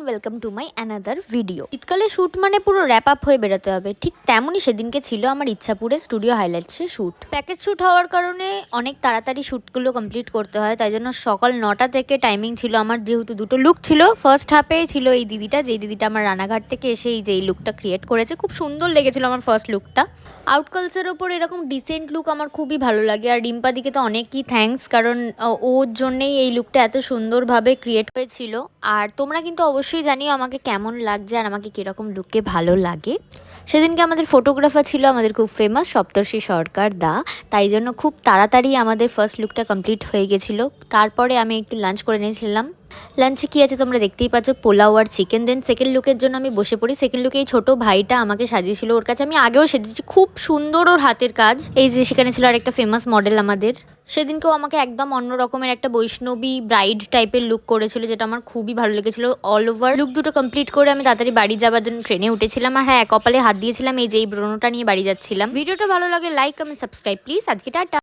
Welcome to my another video. শীতকালে shoot মানে পুরো র্যাপ আপ হয়ে বেরোতে হবে, ঠিক তেমনই সেদিনকে ছিল আমার ইচ্ছাপুরে স্টুডিও হাইলাইটসে শ্যুট। প্যাকেজ শ্যুট হওয়ার কারণে অনেক তাড়াতাড়ি শ্যুটগুলো কমপ্লিট করতে হয়, তাই জন্য সকাল 9টা থেকে টাইমিং ছিল আমার। যেহেতু দুটো লুক ছিল, ফার্স্ট হাফে ছিল এই দিদিটা, যেই দিদিটা আমার রানাঘাট থেকে এসে এই যে এই লুকটা ক্রিয়েট করেছে, খুব সুন্দর লেগেছিল আমার ফার্স্ট লুকটা। আউটকালসের ওপর এরকম ডিসেন্ট লুক আমার খুবই ভালো লাগে। আর রিম্পাদিকে তো অনেকই থ্যাঙ্কস, কারণ ওর জন্যেই এই লুকটা এত সুন্দরভাবে ক্রিয়েট হয়েছিল। আর তোমরা কিন্তু অবশ্যই জানিও আমাকে কেমন লাগছে আর আমাকে কীরকম লুকে ভালো লাগে। সেদিনকে আমাদের ফটোগ্রাফার ছিল আমাদের খুব ফেমাস সপ্তর্ষি সরকার দা, তাই জন্য খুব তাড়াতাড়ি আমাদের ফার্স্ট লুকটা কমপ্লিট হয়ে গেছিলো। তারপরে আমি একটু লাঞ্চ করে নিয়েছিলাম। লাঞ্চে কী আছে তোমরা দেখতেই পাচ্ছ, পোলাও আর চিকেন। দেন সেকেন্ড লুকের জন্য আমি বসে পড়ি। সেকেন্ড লুকে এই ছোটো ভাইটা আমাকে সাজিয়েছিল, ওর কাছে আমি আগেও সেজেছি, খুব সুন্দর ওর হাতের কাজ। এই যে সেখানে ছিল আর একটা ফেমাস মডেল আমাদের, সেদিনকেও আমাকে একদম অন্য রকমের একটা বৈষ্ণবী ব্রাইড টাইপের লুক করেছিল, যেটা আমার খুবই ভালো লেগেছিল। অল ওভার লুক দুটো কমপ্লিট করে আমি তাড়াতাড়ি বাড়ি যাওয়ার জন্য ট্রেনে উঠেছিলাম। আর হ্যাঁ, কপালে হাত দিয়েছিলাম এই যে এই ব্রণটা নিয়ে বাড়ি যাচ্ছিলাম। ভিডিওটা ভালো লাগে লাইক, কমেন্ট, সাবস্ক্রাইব প্লিজ। আজকে টাটা।